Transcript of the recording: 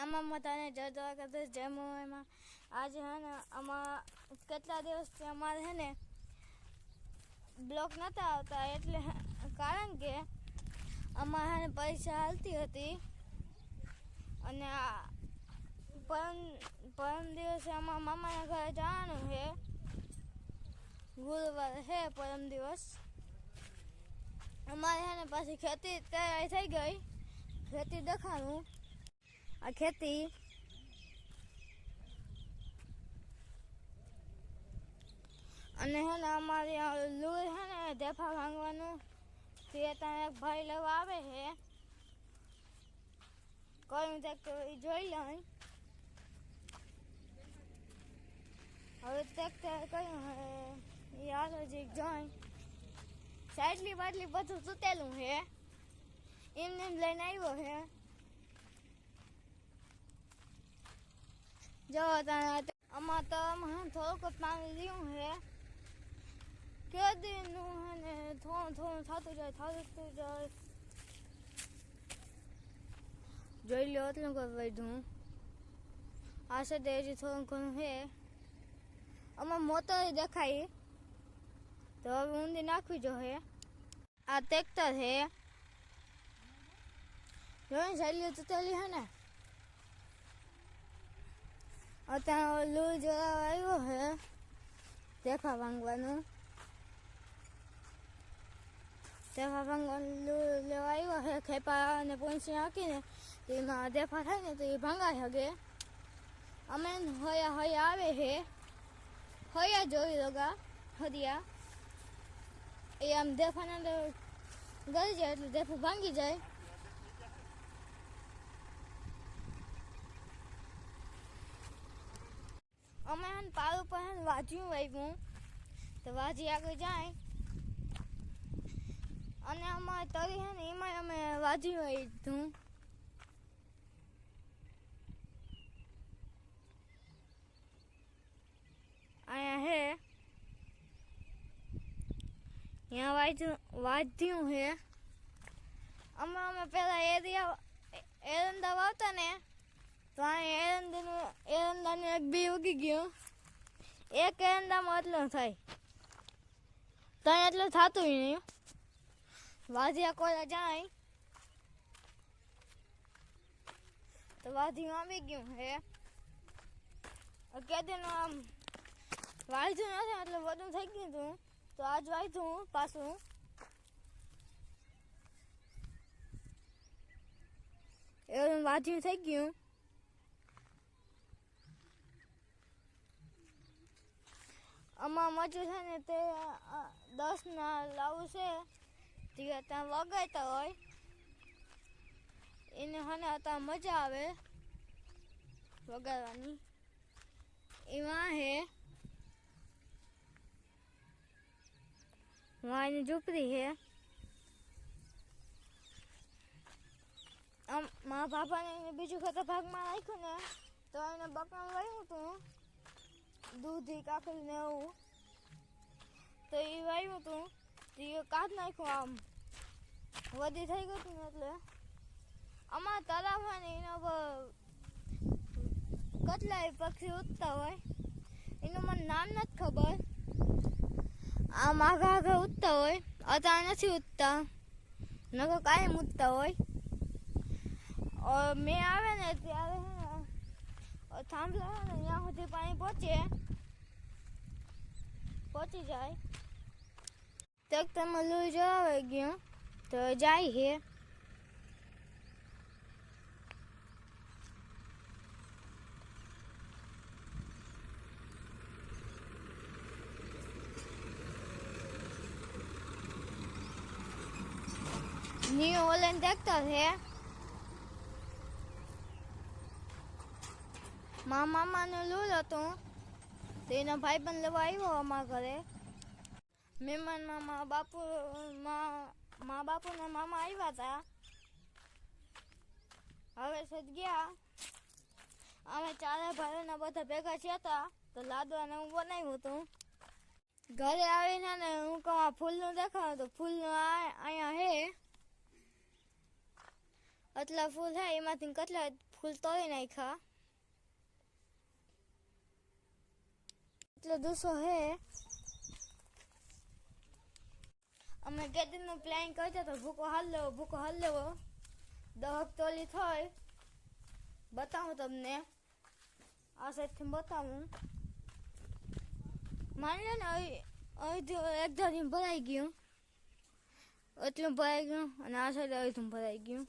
આમાં તને જય દ્વારકાધીશ જય મોમાં આજે હે ને આમાં કેટલા દિવસથી અમારે હે ને બ્લોક નહોતા આવતા એટલે કારણ કે અમારે હે ને પરીક્ષા હાલતી હતી અને પરમ દિવસે અમારા મામાના ઘરે જવાનું છે. ગુરુવાર છે પરમ દિવસ. અમારે હે ને પાછી ખેતી તૈયારી થઈ ગઈ. ખેતી દેખાડું. આ ખેતી અને હે ને અમારી લૂર હે ને દેફા ભાંગવાનું તે ત્યાં એક ભાઈ લેવા આવે છે. કયું ટ્રેક્ટર એ જોઈ લઉં. હવે ટ્રેક્ટર કયું હે એ આગળ જે જોઈ સાઈડલી બાટલી બધું તૂટેલું છે. એમને એમ લઈને આવ્યો છે. જો આમાં તો થોડુંક પાણી લીધું છે. કેદીનું હે ને થોડું થતું જાય. જોઈ લો એટલું કોઈ વધું આ છે હજી થોડું ઘણું છે. આમાં મોટર દેખાય તો હવે ઊંધી નાખવી જોઈએ. આ ટ્રેક્ટર છે જોઈને સાઈડ તૂટેલી છે ને અત્યારે લૂર જોવા આવ્યો છે દેફા ભાંગવાનું. લૂર લેવા આવ્યો છે. ખેપા અને પોંચી નાખીને એમાં દેફા થાય ને તો એ ભાંગાઈ શકે. અમે હયા આવે છે. હયા જોઈ લગા હરિયા એ આમ દેફાને ગળી જાય એટલે દેફું ભાંગી જાય. અમે પાર ઉપર વાજ્યું વાગ્યું તો વાજી આગળ જાય અને અમારે તરી હે ને એમાં અમે વાજ્યું વાગ્યું. અહીંયા હે यहाँ વાજ્યું છે. અમે પેલા એરંડા વાવતા ને તો એરંડાનું એક બી ઉગી ગયું. એક એરંડામાં એટલો થાય ત્યાં એટલું થતું નહીં. વાજિયા કોલા જાય તો વાજિયું આવી ગયું છે. કેદીનું આમ વાજ્યું નથી એટલે બધું થઈ ગયું હતું તો આજ વાજ્યું પાછું. એવું વાજ્યું થઈ ગયું. આમાં મજૂર છે ને તે 10 લાવું છે તે ત્યાં વગાડતા હોય એને હને અત્યારે મજા આવે વગાડવાની. એમાં હે વાયની ઝૂંપડી છે. આમ મારા બાપાને બીજું ખેતર ભાગમાં નાખ્યું ને તો એને બકરાનું વાવ્યું હતું દૂધી કાકડી ને એવું તો એ વાવ્યું હતું તો એ કાઢ નાખ્યું. આમ વધી થઈ ગયું હતું ને એટલે આમાં તળાવ હોય ને એના પર કેટલાય પક્ષી ઉડતા હોય. એનું મને નામ નથી ખબર. આમ આગળ ઉડતા હોય અત્યારે નથી ઉડતા નકર કાયમ ઉડતા હોય. મેં આવે ને ત્યારે થાંભલા ને ત્યાં સુધી પાણી પહોંચી જાય. ટ્રેક્ટરમાં લૂર જોવા ગયું તો જાય છે. ન્યુ ઓલેન્ડ ટ્રેક્ટર છે. મારા મામાનું લૂર હતું તો એનો ભાઈ પણ લેવા આવ્યો અમારા ઘરે. મહેમાનમાં મા બાપુ ને મામા આવ્યા હતા. હવે સદ ગયા. અમે ચારે ભાઈઓના બધા ભેગા થયા હતા તો લાડવાને હું બનાવ્યું હતું. ઘરે આવીને ને હું કહું ફૂલનું દેખાડું તો ફૂલનું અહીંયા હે. એટલા ફૂલ હે એમાંથી કેટલા ફૂલ તોડી નાખ્યા. એટલો દુસો હે. અમે કેદીનું પ્લાન કરતા તો ભૂકો હાલ લેવો 10 તોલી થાય. બતાવું તમને, આ સાઈડથી બતાવું. માની લો ને અહીંથી એક ધારી ભરાઈ ગયું, એટલું ભરાઈ ગયું, અને આ સાઈડ અડધું ભરાઈ ગયું.